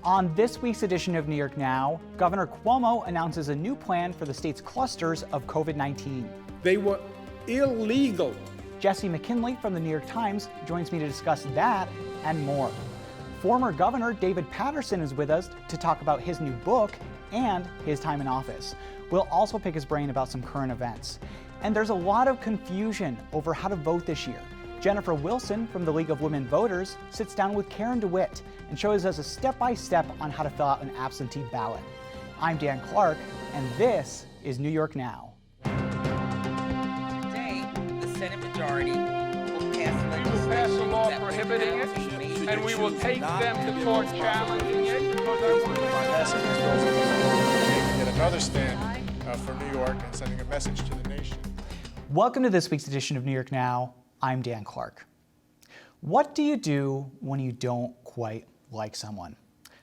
On this week's edition of New York Now, Governor Cuomo announces a new plan for the state's clusters of COVID-19. They were illegal. Jesse McKinley from the New York Times joins me to discuss that and more. Former Governor David Paterson is with us to talk about his new book and his time in office. We'll also pick his brain about some current events. And there's a lot of confusion over how to vote this year. Jennifer Wilson from the League of Women Voters sits down with Karen DeWitt and shows us a step-by-step on how to fill out an absentee ballot. I'm Dan Clark, and this is New York Now. Today, the Senate majority will pass legislation. We will pass a law prohibiting it, and we will take them to court challenging it. Taking yet another stand for New York and sending a message to the nation. Welcome to this week's edition of New York Now. I'm Dan Clark. What do you do when you don't quite like someone?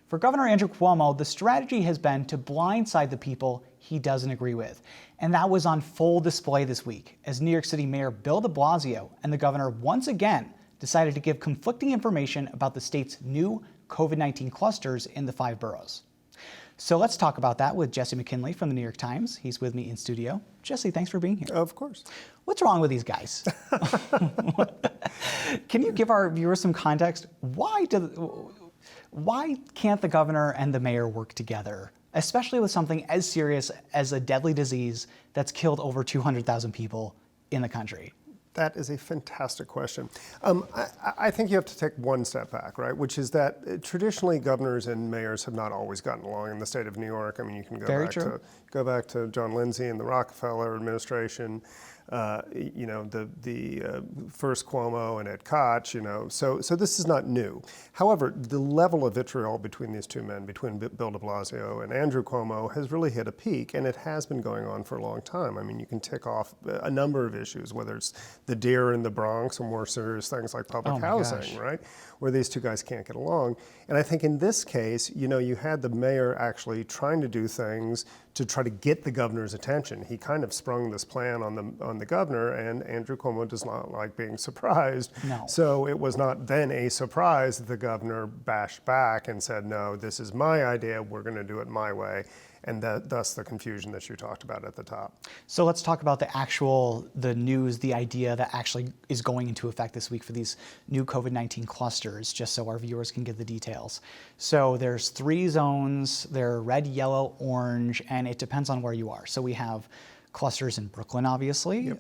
For Governor Andrew Cuomo, the strategy has been to blindside the people he doesn't agree with. And that was on full display this week as New York City Mayor Bill de Blasio and the governor once again decided to give conflicting information about the state's new COVID-19 clusters in the 5 boroughs. So let's talk about that with Jesse McKinley from the New York Times. He's with me in studio. Jesse, thanks for being here. Of course. What's wrong with these guys? Can you give our viewers some context? Why can't the governor and the mayor work together, especially with something as serious as a deadly disease that's killed over 200,000 people in the country? That is a fantastic question. I think you have to take one step back, right? Which is that traditionally governors and mayors have not always gotten along in the state of New York. I mean, you can go back to John Lindsay and the Rockefeller administration. The first Cuomo and Ed Koch, so this is not new. However, the level of vitriol between these two men, between Bill de Blasio and Andrew Cuomo, has really hit a peak, and it has been going on for a long time. I mean, you can tick off a number of issues, whether it's the deer in the Bronx or more serious things like public housing, right? Where these two guys can't get along. And I think in this case, you had the mayor actually trying to do things to try to get the governor's attention. He kind of sprung this plan on the governor, and Andrew Cuomo does not like being surprised. No. So it was not then a surprise that the governor bashed back and said, no, this is my idea, we're going to do it my way. And thus the confusion that you talked about at the top. So let's talk about the news, the idea that actually is going into effect this week for these new COVID-19 clusters, just so our viewers can get the details. So there's 3 zones, they're red, yellow, orange, and it depends on where you are. So we have clusters in Brooklyn, obviously,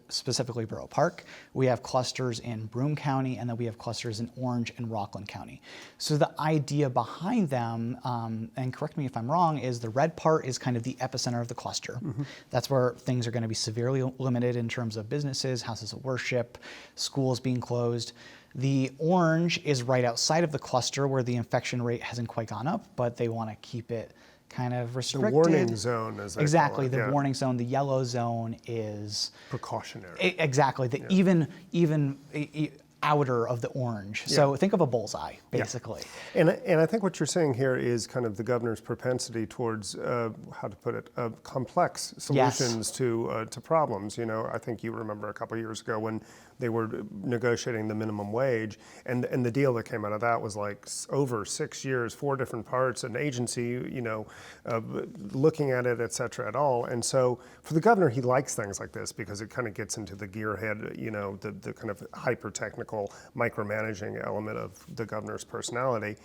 specifically Borough Park. We have clusters in Broome County, and then we have clusters in Orange and Rockland County. So the idea behind them, and correct me if I'm wrong, is the red part is kind of the epicenter of the cluster. Mm-hmm. That's where things are going to be severely limited in terms of businesses, houses of worship, schools being closed. The orange is right outside of the cluster where the infection rate hasn't quite gone up, but they want to keep it kind of restricted. The warning zone, as they exactly, call it. the warning zone. The yellow zone is precautionary. Exactly, even outer of the orange. So think of a bullseye, basically. And I think what you're saying here is kind of the governor's propensity towards, how to put it, complex solutions to problems. I think you remember a couple of years ago when they were negotiating the minimum wage, and the deal that came out of that was like over 6 years, 4 different parts, an agency, looking at it, et cetera, et al. And so for the governor, he likes things like this because it kind of gets into the gearhead, the kind of hyper-technical micromanaging element of the governor's personality.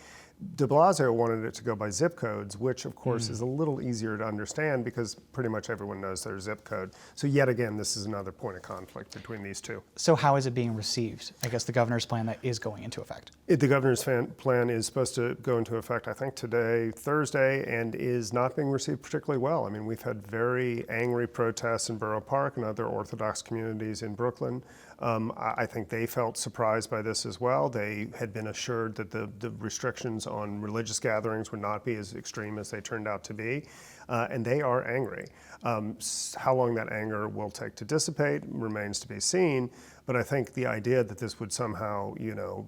De Blasio wanted it to go by zip codes, which of course is a little easier to understand because pretty much everyone knows their zip code. So yet again, this is another point of conflict between these two. So how is it being received? I guess the governor's plan that is going into effect. The governor's plan is supposed to go into effect, I think today, Thursday, and is not being received particularly well. I mean, we've had very angry protests in Borough Park and other Orthodox communities in Brooklyn. I think they felt surprised by this as well. They had been assured that the restrictions on religious gatherings would not be as extreme as they turned out to be, and they are angry. How long that anger will take to dissipate remains to be seen, but I think the idea that this would somehow,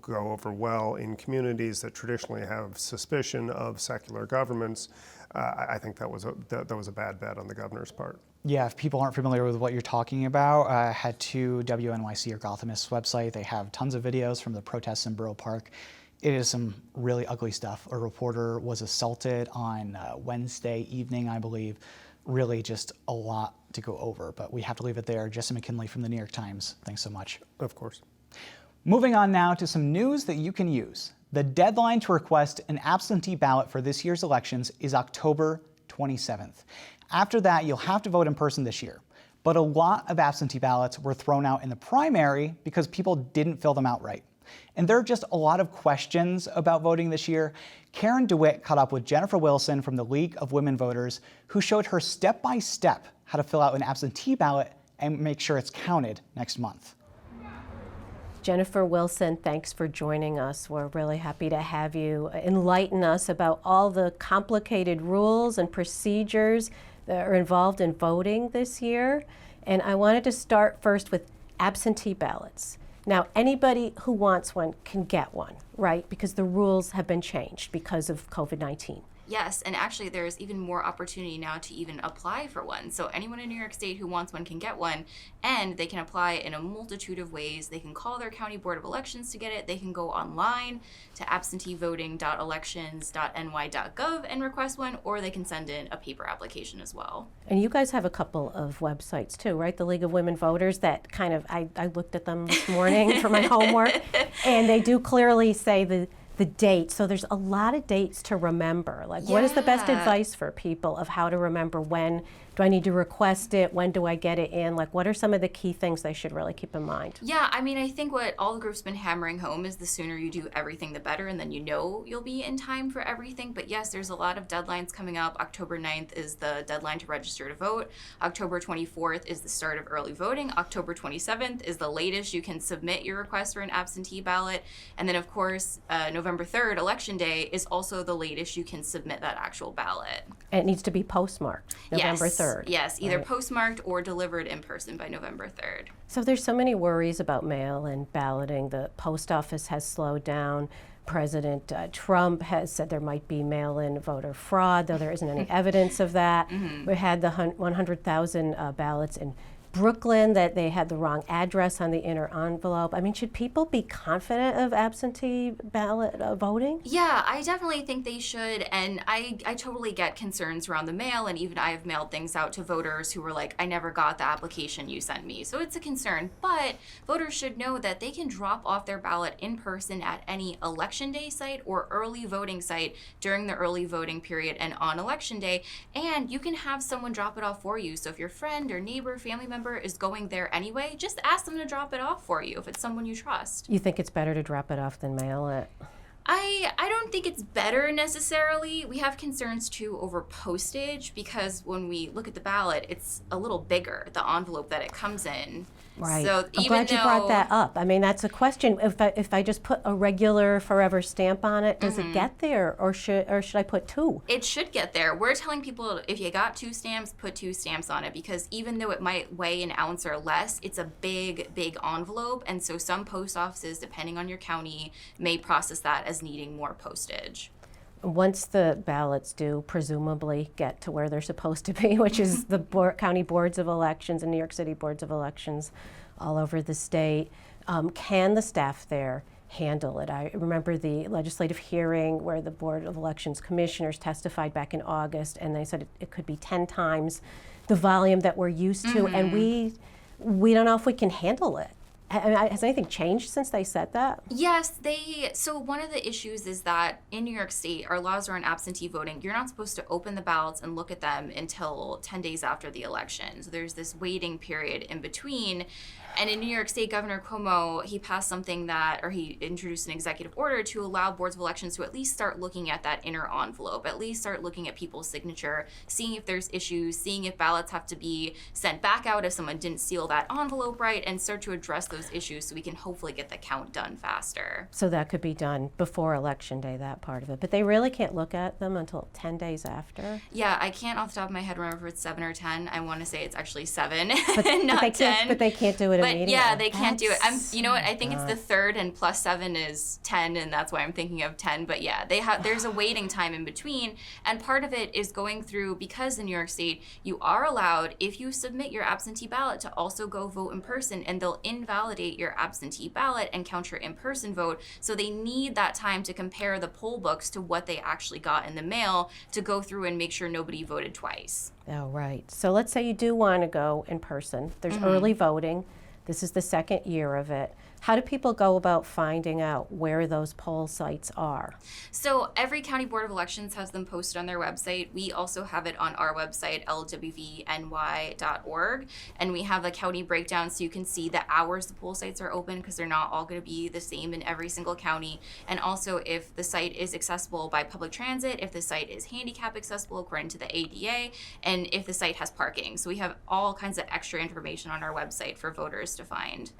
go over well in communities that traditionally have suspicion of secular governments, I think that was a bad bet on the governor's part. Yeah, if people aren't familiar with what you're talking about, head to WNYC or Gothamist's website. They have tons of videos from the protests in Borough Park. it is some really ugly stuff. A reporter was assaulted on Wednesday evening, I believe. Really just a lot to go over, but we have to leave it there. Jesse McKinley from the New York Times, thanks so much. Of course. Moving on now to some news that you can use. The deadline to request an absentee ballot for this year's elections is October 27th. After that, you'll have to vote in person this year. But a lot of absentee ballots were thrown out in the primary because people didn't fill them out right. And there are just a lot of questions about voting this year. Karen DeWitt caught up with Jennifer Wilson from the League of Women Voters, who showed her step-by-step how to fill out an absentee ballot and make sure it's counted next month. Jennifer Wilson, thanks for joining us. We're really happy to have you enlighten us about all the complicated rules and procedures that are involved in voting this year. And I wanted to start first with absentee ballots. Now, anybody who wants one can get one, right? Because the rules have been changed because of COVID-19. Yes, and actually there's even more opportunity now to even apply for one. So anyone in New York State who wants one can get one, and they can apply in a multitude of ways. They can call their county board of elections to get it. They can go online to absenteevoting.elections.ny.gov and request one, or they can send in a paper application as well. And you guys have a couple of websites too, right? The League of Women Voters that kind of, I looked at them this morning for my homework, and they do clearly say the date. So there's a lot of dates to remember. Like, what is the best advice for people of how to remember when do I need to request it? When do I get it in? Like, what are some of the key things they should really keep in mind? Yeah, I mean, I think what all the groups been hammering home is the sooner you do everything, the better, and then you know you'll be in time for everything. But yes, there's a lot of deadlines coming up. October 9th is the deadline to register to vote. October 24th is the start of early voting. October 27th is the latest you can submit your request for an absentee ballot. And then, of course, November 3rd, Election Day, is also the latest you can submit that actual ballot. And it needs to be postmarked, November 3rd. Yes, either postmarked or delivered in person by November 3rd. So there's so many worries about mail-in balloting. The post office has slowed down. President Trump has said there might be mail-in voter fraud, though there isn't any evidence of that. We had the 100,000 ballots in Brooklyn that they had the wrong address on the inner envelope. I mean, should people be confident of absentee ballot voting? Yeah, I definitely think they should, and I totally get concerns around the mail, and even I have mailed things out to voters who were like, I never got the application you sent me. So it's a concern, but voters should know that they can drop off their ballot in person at any Election Day site or early voting site during the early voting period and on Election Day, and you can have someone drop it off for you. So if your friend or neighbor, family member is going there anyway, just ask them to drop it off for you if it's someone you trust. You think it's better to drop it off than mail it? I don't think it's better necessarily. We have concerns too over postage, because when we look at the ballot, it's a little bigger, the envelope that it comes in. Right. So I'm glad you brought that up. I mean, that's a question. If I just put a regular forever stamp on it, does it get there, or should I put two? It should get there. We're telling people if you got 2 stamps, put 2 stamps on it, because even though it might weigh an ounce or less, it's a big envelope, and so some post offices, depending on your county, may process that as needing more postage. Once the ballots do presumably get to where they're supposed to be, which is the county boards of elections and New York City boards of elections all over the state, can the staff there handle it? I remember the legislative hearing where the Board of Elections commissioners testified back in August, and they said it could be 10 times the volume that we're used to, and we don't know if we can handle it. Has anything changed since they said that? Yes, so one of the issues is that in New York State, our laws are on absentee voting. You're not supposed to open the ballots and look at them until 10 days after the election. So there's this waiting period in between. And in New York State, Governor Cuomo, he passed something he introduced an executive order to allow boards of elections to at least start looking at that inner envelope, at least start looking at people's signature, seeing if there's issues, seeing if ballots have to be sent back out if someone didn't seal that envelope right, and start to address those issues so we can hopefully get the count done faster. So that could be done before Election Day, that part of it. But they really can't look at them until 10 days after? Yeah, I can't off the top of my head remember if it's 7 or 10. I want to say it's actually 7, but not 10. But they can't do it But meeting. yeah, they can't do it. That's- You know what? I think it's the third, and plus 7 is 10, and that's why I'm thinking of 10. But yeah, there's a waiting time in between, and part of it is going through, because in New York State you are allowed, if you submit your absentee ballot, to also go vote in person, and they'll invalidate your absentee ballot and count your in-person vote. So they need that time to compare the poll books to what they actually got in the mail to go through and make sure nobody voted twice. Oh, right. So let's say you do want to go in person. There's early voting. This is the second year of it. How do people go about finding out where those poll sites are? So every county board of elections has them posted on their website. We also have it on our website, lwvny.org, and we have a county breakdown so you can see the hours the poll sites are open, because they're not all going to be the same in every single county. And also if the site is accessible by public transit, if the site is handicap accessible according to the ADA, and if the site has parking. So we have all kinds of extra information on our website for voters to find.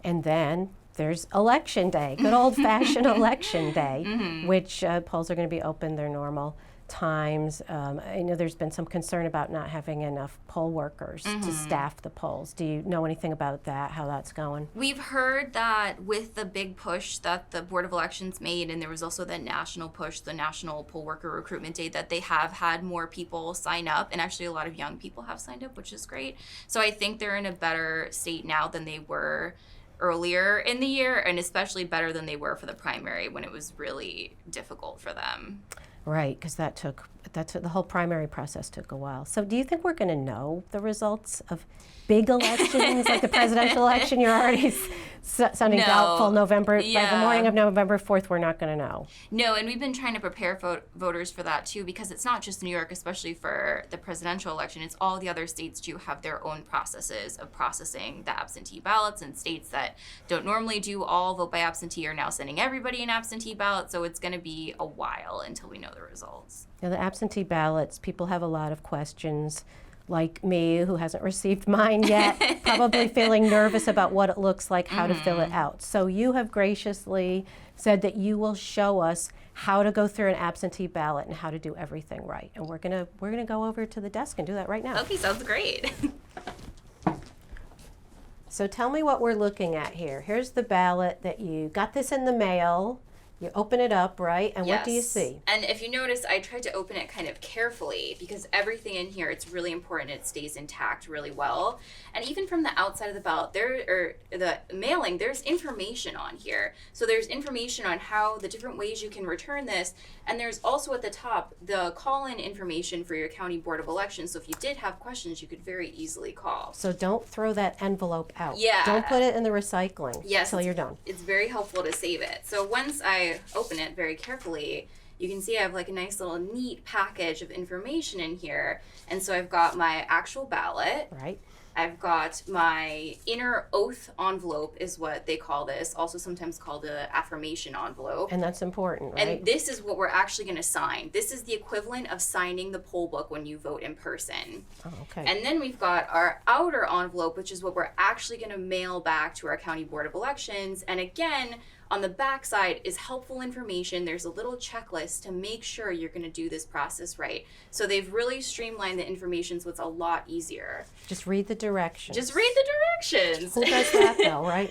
And then there's election day, good old-fashioned election day, which polls are going to be open their normal times. I know there's been some concern about not having enough poll workers to staff the polls. Do you know anything about that, how that's going? We've heard that with the big push that the Board of Elections made, and there was also the national push, the National Poll Worker Recruitment Day, that they have had more people sign up, and actually a lot of young people have signed up, which is great. So I think they're in a better state now than they were earlier in the year, and especially better than they were for the primary, when it was really difficult for them. Right, because that took the whole primary process took a while. So do you think we're going to know the results of big elections like the presidential election? You're already sounding doubtful. By the morning of November 4th, we're not going to know. No, and we've been trying to prepare voters for that too, because it's not just New York, especially for the presidential election. It's all the other states too have their own processes of processing the absentee ballots, and states that don't normally do all vote by absentee are now sending everybody an absentee ballot. So it's going to be a while until we know the results. Now, the absentee ballots, people have a lot of questions, like me, who hasn't received mine yet, probably feeling nervous about what it looks like, how to fill it out. So you have graciously said that you will show us how to go through an absentee ballot and how to do everything right. And we're gonna go over to the desk and do that right now. Okay, sounds great. So tell me what we're looking at here. Here's the ballot that you got this in the mail. You open it up, right? And what do you see? And if you notice, I tried to open it kind of carefully, because everything in here, it's really important it stays intact really well. And even from the outside of the ballot, the mailing, there's information on here. So there's information on how the different ways you can return this. And there's also at the top the call-in information for your county board of elections. So if you did have questions, you could very easily call. So don't throw that envelope out. Yeah. Don't put it in the recycling until you're done. It's very helpful to save it. So once I open it very carefully, you can see I have like a nice little neat package of information in here. And so I've got my actual ballot. Right. I've got my inner oath envelope, is what they call this, also sometimes called an affirmation envelope. And that's important, right? And this is what we're actually going to sign. This is the equivalent of signing the poll book when you vote in person. Oh, okay. And then we've got our outer envelope, which is what we're actually going to mail back to our county board of elections. And again, on the back side is helpful information. There's a little checklist to make sure you're going to do this process right. So they've really streamlined the information so it's a lot easier. Just read the directions. Just read the directions. Who does that though, right?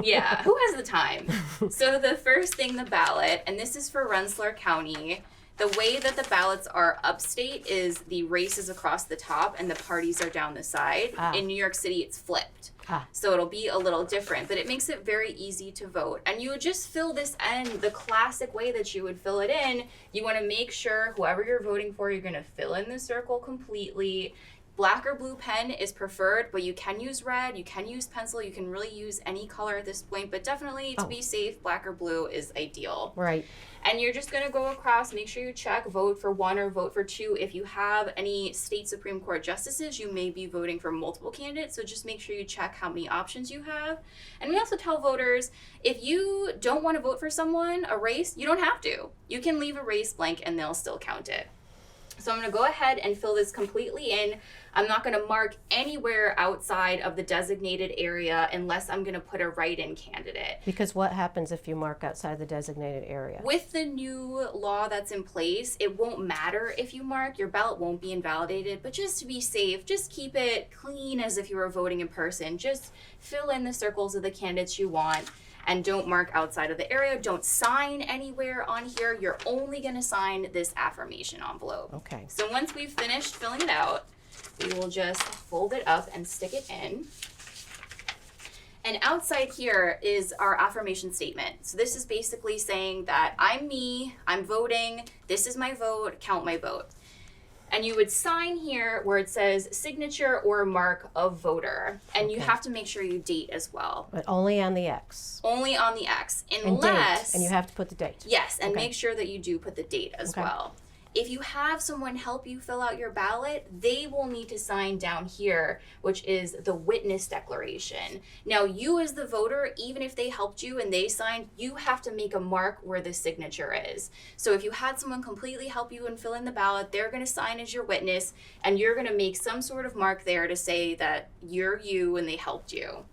Yeah, who has the time? So the first thing, the ballot, and this is for Rensselaer County. The way that the ballots are upstate is the race is across the top and the parties are down the side. In New York City, it's flipped. So it'll be a little different, but it makes it very easy to vote. And you would just fill this in the classic way that you would fill it in. You want to make sure whoever you're voting for, you're going to fill in the circle completely. Black or blue pen is preferred, but you can use red, you can use pencil, you can really use any color at this point, but definitely to be safe, black or blue is ideal. Right. And you're just going to go across, make sure you check, vote for one or vote for two. If you have any state Supreme Court justices, you may be voting for multiple candidates, so just make sure you check how many options you have. And we also tell voters, if you don't want to vote for someone, a race, you don't have to. You can leave a race blank and they'll still count it. So I'm going to go ahead and fill this completely in. I'm not going to mark anywhere outside of the designated area unless I'm going to put a write-in candidate. Because what happens if you mark outside the designated area? With the new law that's in place, it won't matter if you mark, your ballot won't be invalidated, but just to be safe, just keep it clean as if you were voting in person. Just fill in the circles of the candidates you want. And don't mark outside of the area. Don't sign anywhere on here. You're only going to sign this affirmation envelope. Okay. So once we've finished filling it out, we will just fold it up and stick it in. And outside here is our affirmation statement. So this is basically saying that I'm me, I'm voting, this is my vote, count my vote. And you would sign here where it says signature or mark of voter. And you have to make sure you date as well. But only on the X. Only on the X. And Unless. date. And you have to put the date. Yes, and make sure that you do put the date as Okay. well. If you have someone help you fill out your ballot, they will need to sign down here, which is the witness declaration. Now, you as the voter, even if they helped you and they signed, you have to make a mark where the signature is. So if you had someone completely help you and fill in the ballot, they're going to sign as your witness, and you're going to make some sort of mark there to say that you're you and they helped you.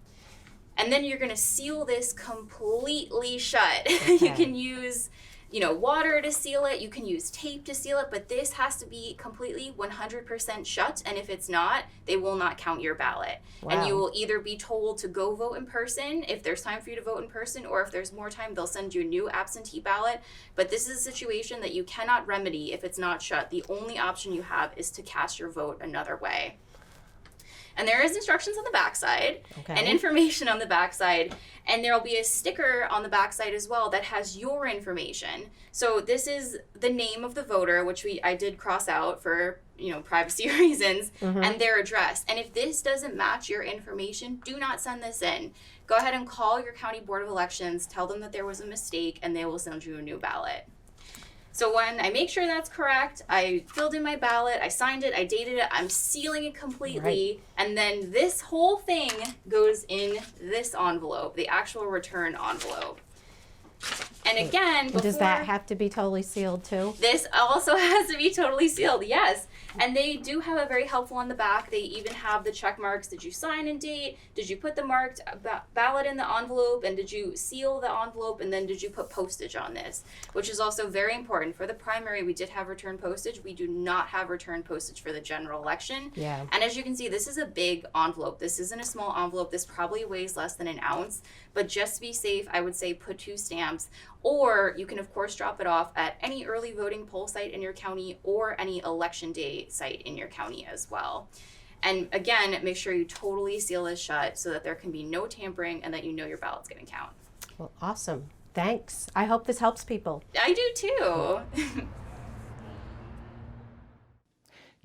And then you're going to seal this completely shut. You can use water to seal it, you can use tape to seal it, but this has to be completely 100% shut, and if it's not, they will not count your ballot. Wow. And you will either be told to go vote in person if there's time for you to vote in person, or if there's more time, they'll send you a new absentee ballot. But this is a situation that you cannot remedy if it's not shut. The only option you have is to cast your vote another way. And there is instructions on the backside and information on the backside. And there will be a sticker on the backside as well that has your information. So this is the name of the voter, which I did cross out for privacy reasons, and their address. And if this doesn't match your information, do not send this in. Go ahead and call your county board of elections, tell them that there was a mistake, and they will send you a new ballot. So when I make sure that's correct, I filled in my ballot, I signed it, I dated it, I'm sealing it completely, and then this whole thing goes in this envelope, the actual return envelope. And again, Does that have to be totally sealed too? This also has to be totally sealed, yes. And they do have a very helpful on the back. They even have the check marks. Did you sign and date? Did you put the marked ballot in the envelope? And did you seal the envelope? And then did you put postage on this? Which is also very important. For the primary, we did have return postage. We do not have return postage for the general election. Yeah. And as you can see, this is a big envelope. This isn't a small envelope. This probably weighs less than an ounce. But just to be safe, I would say put 2 stamps. Or you can, of course, drop it off at any early voting poll site in your county or any election day site in your county as well. And again, make sure you totally seal this shut so that there can be no tampering and that you know your ballot's going to count. Well, awesome. Thanks. I hope this helps people. I do too.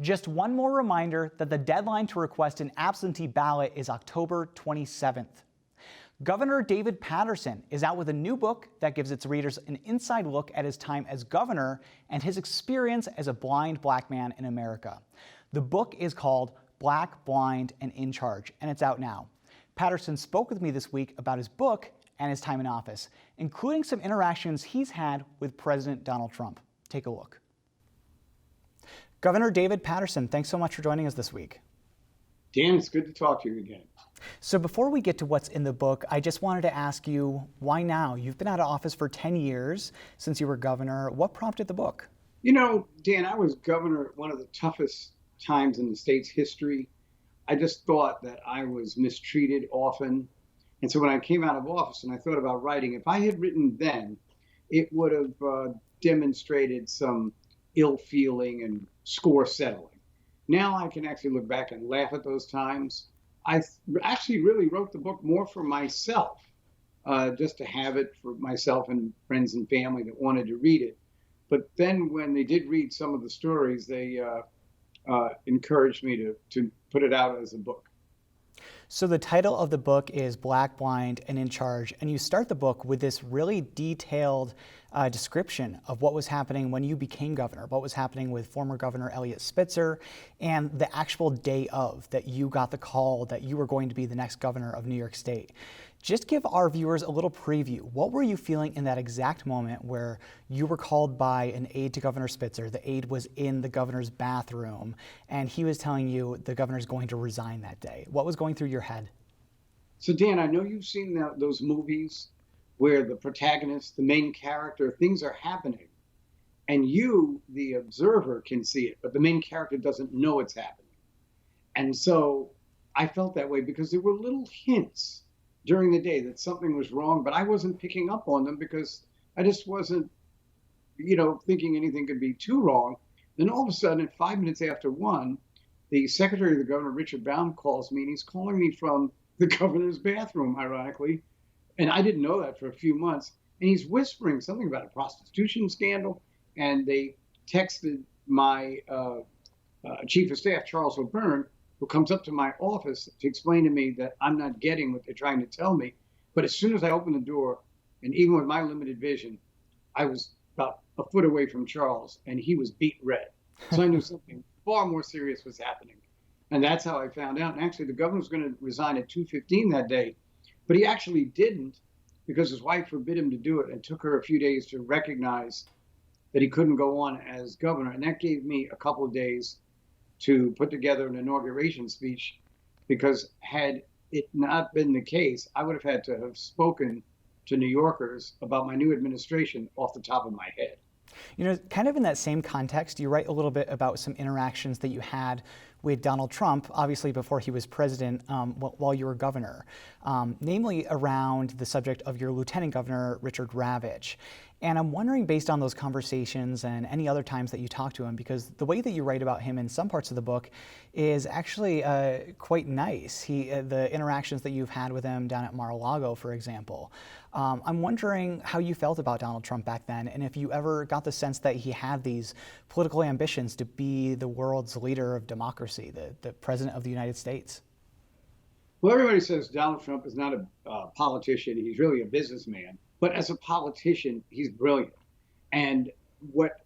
Just one more reminder that the deadline to request an absentee ballot is October 27th. Governor David Paterson is out with a new book that gives its readers an inside look at his time as governor and his experience as a blind black man in America. The book is called Black, Blind, and in Charge, and it's out now. Paterson spoke with me this week about his book and his time in office, including some interactions he's had with President Donald Trump. Take a look. Governor David Paterson, thanks so much for joining us this week. Dan, it's good to talk to you again. So before we get to what's in the book, I just wanted to ask you, why now? You've been out of office for 10 years since you were governor. What prompted the book? You know, Dan, I was governor at one of the toughest times in the state's history. I just thought that I was mistreated often. And so when I came out of office and I thought about writing, if I had written then, it would have demonstrated some ill feeling and score settling. Now I can actually look back and laugh at those times. I actually really wrote the book more for myself, just to have it for myself and friends and family that wanted to read it. But then when they did read some of the stories, they encouraged me to put it out as a book. So the title of the book is Black, Blind, and in Charge, and you start the book with this really detailed description of what was happening when you became governor, what was happening with former Governor Eliot Spitzer, and the actual day of that you got the call that you were going to be the next governor of New York State. Just give our viewers a little preview. What were you feeling in that exact moment where you were called by an aide to Governor Spitzer? The aide was in the governor's bathroom, and he was telling you the governor's going to resign that day. What was going through your head? So, Dan, I know you've seen those movies where the protagonist, the main character, things are happening, and you, the observer, can see it, but the main character doesn't know it's happening. And so I felt that way because there were little hints during the day that something was wrong, but I wasn't picking up on them because I just wasn't, thinking anything could be too wrong. Then all of a sudden, at 5 minutes after 1, the secretary of the governor, Richard Baum, calls me, and he's calling me from the governor's bathroom, ironically. And I didn't know that for a few months. And he's whispering something about a prostitution scandal. And they texted my chief of staff, Charles O'Byrne, who comes up to my office to explain to me that I'm not getting what they're trying to tell me. But as soon as I opened the door, and even with my limited vision, I was about a foot away from Charles, and he was beet red. So I knew something far more serious was happening. And that's how I found out. And actually, the governor was going to resign at 2:15 that day, but he actually didn't because his wife forbid him to do it and took her a few days to recognize that he couldn't go on as governor. And that gave me a couple of days to put together an inauguration speech, because had it not been the case, I would have had to have spoken to New Yorkers about my new administration off the top of my head. Kind of in that same context, you write a little bit about some interactions that you had with Donald Trump, obviously before he was president, while you were governor, namely around the subject of your lieutenant governor, Richard Ravitch. And I'm wondering, based on those conversations and any other times that you talked to him, because the way that you write about him in some parts of the book is actually quite nice. The interactions that you've had with him down at Mar-a-Lago, for example. I'm wondering how you felt about Donald Trump back then, and if you ever got the sense that he had these political ambitions to be the world's leader of democracy, the president of the United States. Well, everybody says Donald Trump is not a politician. He's really a businessman. But as a politician, he's brilliant. And what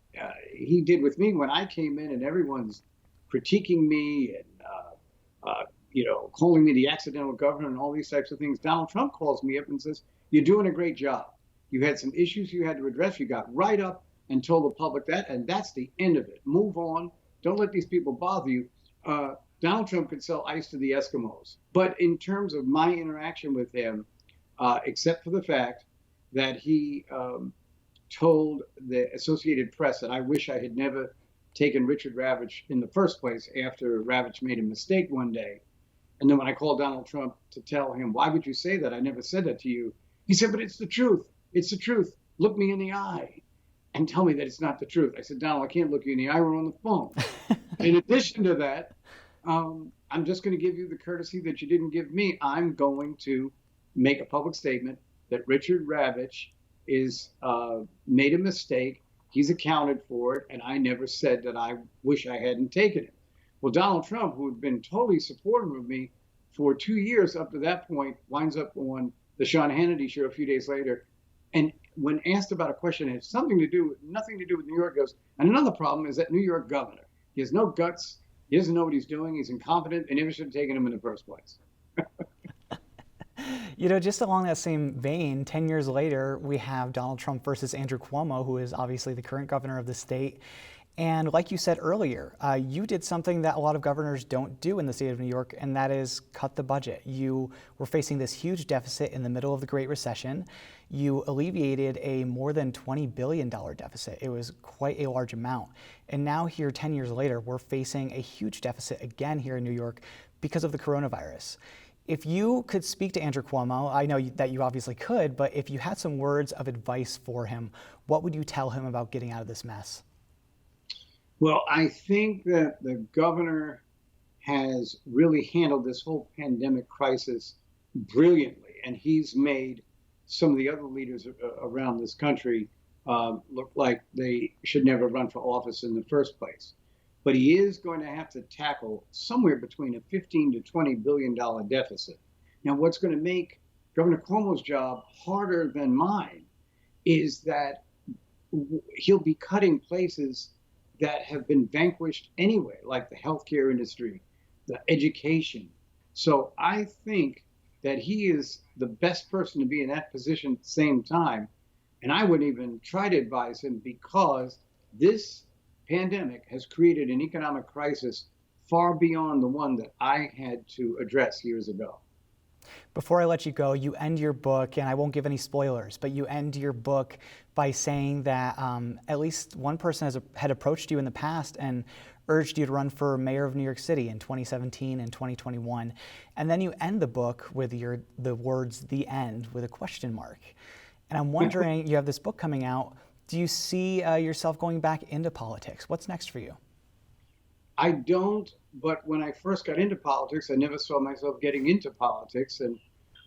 he did with me when I came in and everyone's critiquing me and, calling me the accidental governor and all these types of things, Donald Trump calls me up and says, "You're doing a great job. You had some issues you had to address. You got right up and told the public that, and that's the end of it. Move on. Don't let these people bother you." Donald Trump could sell ice to the Eskimos. But in terms of my interaction with him, except for the fact that he told the Associated Press that I wish I had never taken Richard Ravitch in the first place after Ravitch made a mistake one day. And then when I called Donald Trump to tell him, "Why would you say that? I never said that to you." He said, "But it's the truth. It's the truth. Look me in the eye and tell me that it's not the truth." I said, "Donald, I can't look you in the eye. We're on the phone." In addition to that, I'm just going to give you the courtesy that you didn't give me. I'm going to make a public statement that Richard Ravitch is made a mistake. He's accounted for it, and I never said that I wish I hadn't taken it. Well, Donald Trump, who had been totally supportive of me for 2 years up to that point, winds up on the Sean Hannity show a few days later, and when asked about a question that has nothing to do with New York, goes, "And another problem is that New York governor. He has no guts. He doesn't know what he's doing. He's incompetent. They never should have taken him in the first place." Just along that same vein, 10 years later, we have Donald Trump versus Andrew Cuomo, who is obviously the current governor of the state. And like you said earlier, you did something that a lot of governors don't do in the state of New York, and that is cut the budget. You were facing this huge deficit in the middle of the Great Recession. You alleviated a more than $20 billion deficit. It was quite a large amount. And now here, 10 years later, we're facing a huge deficit again here in New York because of the coronavirus. If you could speak to Andrew Cuomo, I know that you obviously could, but if you had some words of advice for him, what would you tell him about getting out of this mess? Well, I think that the governor has really handled this whole pandemic crisis brilliantly, and he's made some of the other leaders around this country look like they should never run for office in the first place. But he is going to have to tackle somewhere between a $15 to $20 billion deficit. Now, what's going to make Governor Cuomo's job harder than mine is that he'll be cutting places that have been vanquished anyway, like the healthcare industry, the education. So I think that he is the best person to be in that position at the same time. And I wouldn't even try to advise him, because this pandemic has created an economic crisis far beyond the one that I had to address years ago. Before I let you go, you end your book, and I won't give any spoilers, but you end your book by saying that at least one person had approached you in the past and urged you to run for mayor of New York City in 2017 and 2021. And then you end the book with the words, "the end," with a question mark. And I'm wondering, you have this book coming out. Do you see yourself going back into politics? What's next for you? I don't, but when I first got into politics, I never saw myself getting into politics. And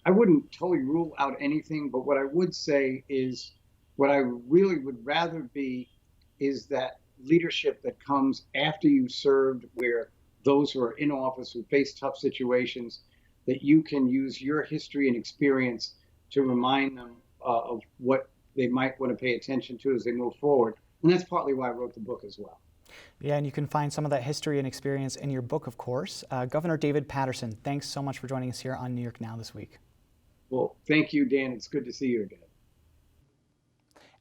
I wouldn't totally rule out anything, but what I would say is what I really would rather be is that leadership that comes after you served, where those who are in office, who face tough situations, that you can use your history and experience to remind them of what they might want to pay attention to as they move forward. And that's partly why I wrote the book as well. Yeah, and you can find some of that history and experience in your book, of course. Governor David Paterson, thanks so much for joining us here on New York Now this week. Well, thank you, Dan. It's good to see you again.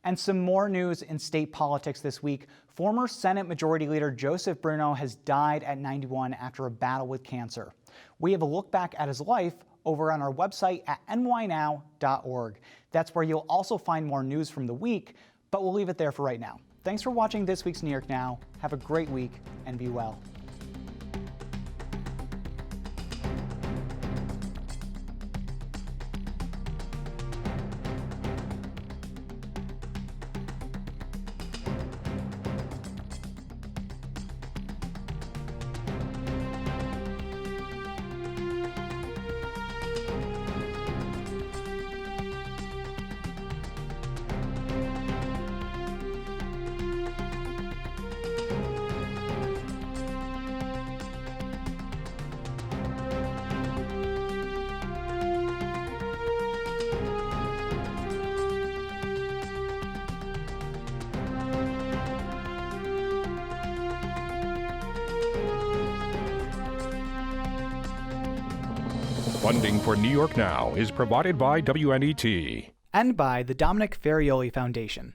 And some more news in state politics this week. Former Senate Majority Leader Joseph Bruno has died at 91 after a battle with cancer. We have a look back at his life over on our website at nynow.org. That's where you'll also find more news from the week, but we'll leave it there for right now. Thanks for watching this week's New York Now. Have a great week and be well. Funding for New York Now is provided by WMHT. And by the Dominic Ferrioli Foundation.